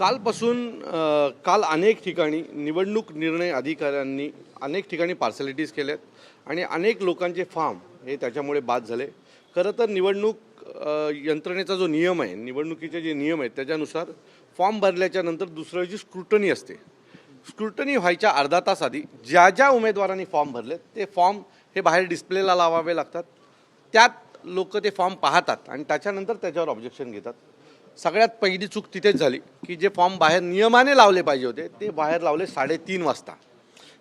कालपासून काल अनेक ठिकाणी निवडणूक निर्णय अधिकाऱ्यांनी अनेक ठिकाणी पार्सॅलिटीज केल्यात आणि अनेक लोकांचे फॉर्म हे त्याच्यामुळे बाद झाले. खरं तर निवडणूक यंत्रणेचा जो नियम आहे, निवडणुकीचे जे नियम आहेत त्याच्यानुसार फॉर्म भरल्याच्या नंतर दुसरं जी स्क्रुटनी असते, स्क्रुटनी व्हायच्या अर्धा तास आधी ज्या ज्या उमेदवारांनी फॉर्म भरले ते फॉर्म हे बाहेर डिस्प्लेला लावावे लागतात. त्यात लोक ते फॉर्म पाहतात आणि त्याच्यानंतर त्याच्यावर ऑब्जेक्शन घेतात. सगळ्यात पहिली चूक तिथेच झाली की जे फॉर्म बाहेर नियमाने लावले पाहिजे होते ते बाहेर लावले 3:30 वाजता.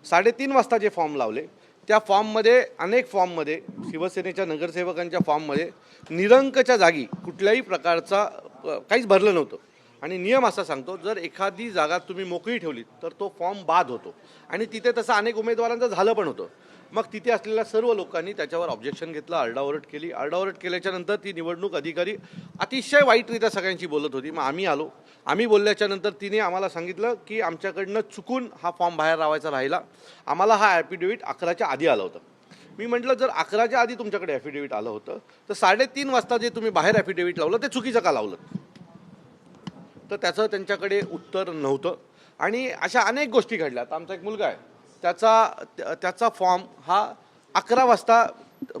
3:30 वाजता जे फॉर्म लावले त्या फॉर्ममध्ये अनेक फॉर्ममध्ये शिवसेनेच्या नगरसेवकांच्या फॉर्ममध्ये निरंकच्या जागी कुठल्याही प्रकारचा काहीच भरलं नव्हतं. आणि नियम असा सांगतो, जर एखादी जागा तुम्ही मोकळी ठेवली तर तो फॉर्म बाद होतो आणि तिथे तसं अनेक उमेदवारांचं झालं पण होतं. मग तिथे असलेल्या सर्व लोकांनी त्याच्यावर ऑब्जेक्शन घेतलं, आरडाओरड केली. आरडाओरड केल्याच्या नंतर ती निवडणूक अधिकारी अतिशय वाईटरित्या सगळ्यांची बोलत होती. मग आम्ही आलो. आम्ही बोलल्याच्या नंतर तिने आम्हाला सांगितलं की आमच्याकडनं चुकून हा फॉर्म बाहेर लावायचा राहिला, आम्हाला हा ॲफिडेव्हिट 11च्या आधी आलं होतं. मी म्हटलं, जर 11च्या आधी तुमच्याकडे ॲफिडेव्हिट आलं होतं तर 3:30 वाजता जे तुम्ही बाहेर ॲफिडेव्हिट लावलं ते चुकीचं का लावलं? तर त्याचं त्यांच्याकडे उत्तर नव्हतं. आणि अशा अनेक गोष्टी घडल्या. आता आमचा एक मुलगा आहे, त्याचा फॉर्म हा 11 वाजता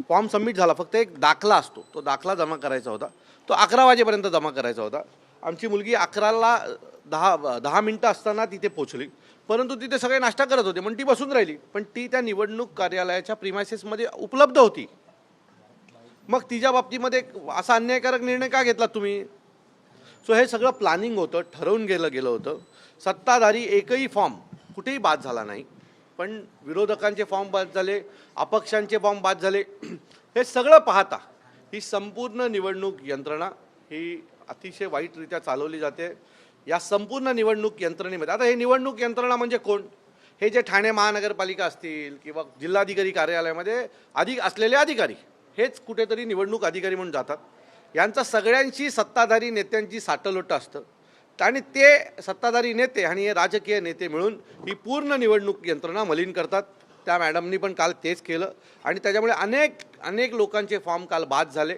फॉर्म सबमिट झाला. फक्त एक दाखला असतो, तो दाखला जमा करायचा होता, तो 11 वाजेपर्यंत जमा करायचा होता. आमची मुलगी 11ला 10 मिनटं असताना तिथे पोचली, परंतु तिथे सगळे नाश्ता करत होते म्हणून ती बसून राहिली. पण ती त्या निवडणूक कार्यालयाच्या प्रिमायसेसमध्ये उपलब्ध होती. मग तिच्या बाबतीमध्ये असा अन्यायकारक निर्णय का घेतला तुम्ही? सो हे सगळं प्लॅनिंग होतं, ठरवून गेलं होतं. सत्ताधारी एकही फॉर्म कुठेही बाद झाला नाही, पण विरोधकांचे फॉर्म बाद झाले, अपक्षांचे फॉर्म बाद झाले. हे सगळं पाहता ही संपूर्ण निवडणूक यंत्रणा ही अतिशय वाईटरित्या चालवली जाते. या संपूर्ण निवडणूक यंत्रणेमध्ये आता हे निवडणूक यंत्रणा म्हणजे कोण? हे जे ठाणे महानगरपालिका असतील किंवा जिल्हाधिकारी कार्यालयामध्ये असलेले अधिकारी हेच कुठेतरी निवडणूक अधिकारी म्हणून जातात. यांचा सगळ्यांची सत्ताधारी नेत्यांची साटलोट असतं आणि ते सत्ताधारी नेते आणि हे राजकीय नेते मिळून ही पूर्ण निवडणूक यंत्रणा मलिन करतात. त्या मॅडमनी पण काल तेच केलं आणि त्याच्यामुळे अनेक लोकांचे फॉर्म काल बाद झाले.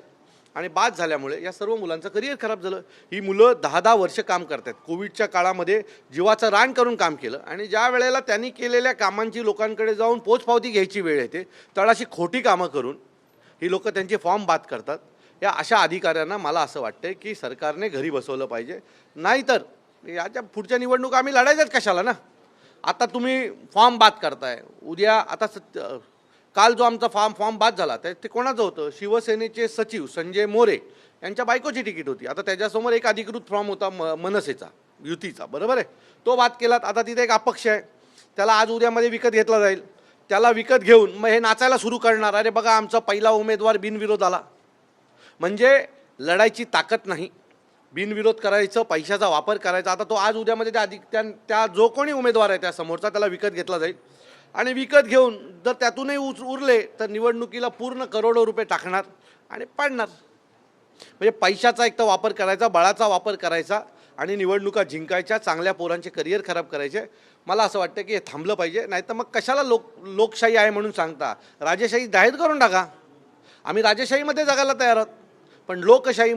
आणि बाद झाल्यामुळे या सर्व मुलांचं करिअर खराब झालं. ही मुलं 10-10 वर्ष काम करतात. कोविडच्या काळामध्ये जीवाचं रान करून काम केलं आणि ज्या वेळेला त्यांनी केलेल्या कामांची लोकांकडे जाऊन पोचपावती घ्यायची वेळ येते तळाशी खोटी कामं करून ही लोकं त्यांचे फॉर्म बाद करतात. या अशा अधिकाऱ्यांना मला असं वाटतं की सरकारने घरी बसवलं पाहिजे. नाहीतर याच्या पुढच्या निवडणूक आम्ही लढायच्याच कशाला ना? आता तुम्ही फॉर्म बाद करताय, उद्या आता काल जो आमचा फॉर्म बाद झाला ते कोणाचं होतं? शिवसेनेचे सचिव संजय मोरे यांच्या बायकोची तिकीट होती. आता त्याच्यासमोर एक अधिकृत फॉर्म होता मनसेचा, युतीचा, बरोबर आहे, तो बाद केलात. आता तिथे एक अपक्ष आहे, त्याला आज उद्यामध्ये विकत घेतला जाईल. त्याला विकत घेऊन मग हे नाचायला सुरू करणार, अरे बघा आमचा पहिला उमेदवार बिनविरोध आला. म्हणजे लढायची ताकद नाही, बिनविरोध करायचं, पैशाचा वापर करायचा. आता तो आज उद्यामध्ये त्या जो कोणी उमेदवार आहे त्या समोरचा त्याला विकत घेतला जाईल आणि विकत घेऊन जर त्यातूनही उरले तर निवडणुकीला पूर्ण करोडो रुपये टाकणार आणि पाडणार. म्हणजे पैशाचा एक तर वापर करायचा, बळाचा वापर करायचा आणि निवडणुका जिंकायच्या, चांगल्या पोरांचे करिअर खराब करायचे. मला असं वाटतं की हे थांबलं पाहिजे. नाही तर मग कशाला लोकशाही आहे म्हणून सांगता? राजेशाही जाहीर करून टाका. आम्ही राजेशाहीमध्ये जगायला तयार आहोत, पण लोकशाही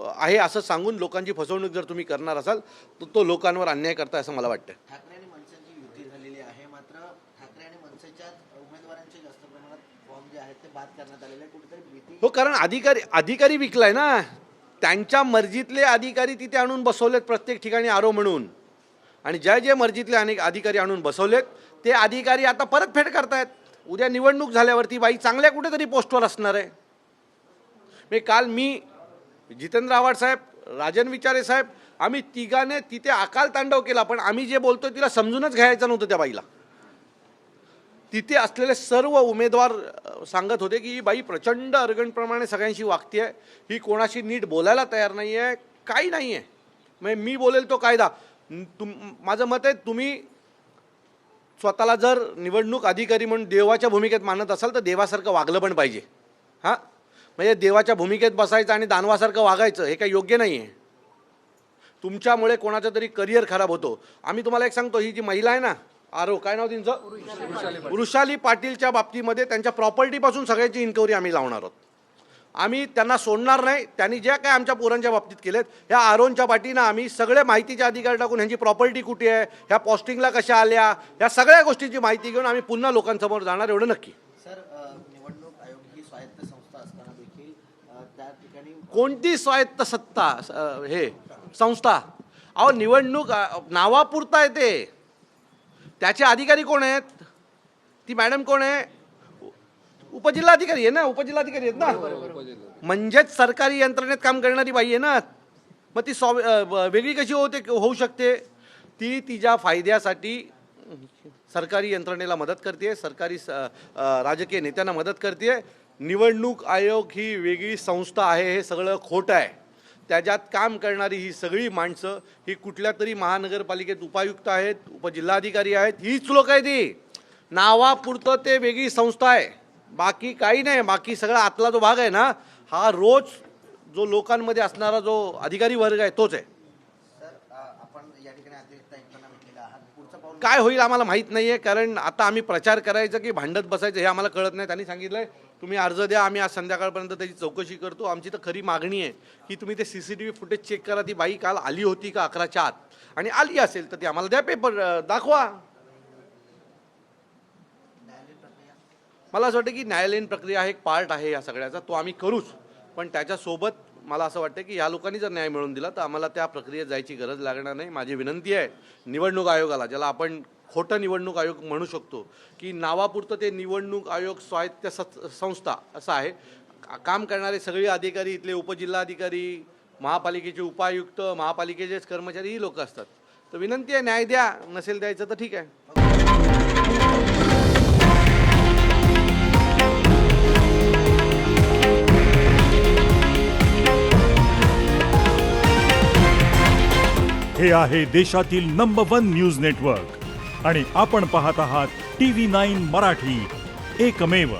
आहे असं सांगून लोकांची फसवणूक जर तुम्ही करणार असाल तर तो लोकांवर अन्याय करताय असं मला वाटतं. ठाकरे आणि मनसेची युती झालेली आहे, मात्र ठाकरे आणि मनसेच्या उमेदवारांचे जास्त प्रमाणात फॉर्म जे आहेत ते बाद करण्यात आलेले कुठेतरी भीती. हो, कारण अधिकारी विकलाय ना. त्यांच्या मर्जीतले अधिकारी तिथे आणून बसवलेत प्रत्येक ठिकाणी आरो म्हणून. आणि जे मर्जीतले अनेक अधिकारी आणून बसवलेत ते अधिकारी आता परत फेड करतायत. उद्या निवडणूक झाल्यावरती बाई चांगल्या कुठेतरी पोस्टवर असणार आहे. काल मी, जितेंद्र आव्हाड साहेब, राजन विचारे साहेब, आम्ही तिघाने तिथे अकाल तांडव केला, पण आम्ही जे बोलतोय तिला समजूनच घ्यायचं नव्हतं त्या बाईला. तिथे असलेले सर्व उमेदवार सांगत होते की ही बाई प्रचंड अर्गणप्रमाणे सगळ्यांशी वागते आहे, ही कोणाशी नीट बोलायला तयार नाही आहे, काही नाही आहे. म्हणजे मी बोलेल तो कायदा. माझं मत आहे, तुम्ही स्वतःला जर निवडणूक अधिकारी म्हणून देवाच्या भूमिकेत मानत असाल तर देवासारखं वागलं पण पाहिजे. हां, म्हणजे देवाच्या भूमिकेत बसायचं आणि दानवासारखं वागायचं हे काही योग्य नाही आहे. तुमच्यामुळे कोणाचं तरी करिअर खराब होतो. आम्ही तुम्हाला एक सांगतो, ही जी महिला आहे ना, आरो काय नाव त्यांचं, वृषाली पाटीलच्या बाबतीमध्ये त्यांच्या प्रॉपर्टीपासून सगळ्याची इन्क्वायरी आम्ही लावणार आहोत. आम्ही त्यांना सोडणार नाही. त्यांनी ज्या काय आमच्या पोरांच्या बाबतीत केलेत, ह्या आरोनच्या पाठीनं आम्ही सगळे माहितीचे अधिकार टाकून ह्यांची प्रॉपर्टी कुठे आहे, ह्या पोस्टिंगला कशा आल्या, ह्या सगळ्या गोष्टीची माहिती घेऊन आम्ही पुन्हा लोकांसमोर जाणार, एवढं नक्की. सर, निवडणूक आयोग ही स्वायत्त संस्था असताना देखील त्या ठिकाणी कोणती स्वायत्त सत्ता हे संस्था? अहो, निवडणूक नावापुरता येते. त्याचे अधिकारी कोण आहेत? ती मॅडम कोण आहे? उपजिल्हाधिकारी आहे ना, उपजिल्हाधिकारी आहेत ना. म्हणजेच सरकारी यंत्रणेत काम करणारी बाई आहे ना. मग ती वेगळी कशी होऊ शकते? ती तिच्या फायद्यासाठी सरकारी यंत्रणेला मदत करते, सरकारी राजकीय नेत्यांना मदत करते. निवडणूक आयोग ही वेगळी संस्था आहे, हे सगळं खोटं आहे. त्याच्यात काम करणारी ही सगळी माणसं ही कुठल्या तरी महानगरपालिकेत उपायुक्त आहेत, उपजिल्हाधिकारी आहेत, हीच लोक आहेत. ती नावापुरतं ते वेगळी संस्था आहे, बाकी काही नाही. बाकी सगळा आतला जो भाग आहे ना, हा रोज जो लोकांमध्ये असणारा जो अधिकारी वर्ग आहे तोच आहे. सर, आपण या ठिकाणी अतिरिक्त आयुक्तांना भेटलेला आहात. पुढचं पाऊल काय होईल आम्हाला माहीत नाही आहे, कारण आता आम्ही प्रचार करायचं की भांडत बसायचं हे आम्हाला कळत नाही. त्यांनी सांगितलं तुम्ही अर्ज द्या, आम्ही आज संध्याकाळपर्यंत त्याची चौकशी करतो. आमची तर खरी मागणी आहे की तुम्ही ते CCTV फुटेज चेक करा. ती बाई काल आली होती का 11च्या आत, आणि आली असेल तर ती आम्हाला द्या, पेपर दाखवा. न्यायालयीन प्रक्रिया मला असं वाटतं की न्यायालयीन प्रक्रिया हा एक पार्ट आहे या सगळ्याचा, तो आम्ही करूच. पण त्याच्यासोबत मला असं वाटतं की या लोकांनी जर न्याय मिळवून दिला तर आम्हाला त्या प्रक्रियेत जायची गरज लागणार नाही. माझी विनंती आहे निवडणूक आयोगाला, ज्याला आपण खोटं निवडणूक आयोग म्हणू शकतो, की नावापुरतं ते निवडणूक आयोग स्वायत्त संस्था असं आहे. काम करणारे सगळे अधिकारी, इथले उपजिल्हाधिकारी, महापालिकेचे उपायुक्त, महापालिकेचेच कर्मचारी ही लोक असतात. तर विनंती आहे, न्याय द्या. नसेल द्यायचं तर ठीक आहे. हे आहे देशातील नंबर 1 न्यूज नेटवर्क आणि आपण पाहत आहात TV9 मराठी, एकमेव.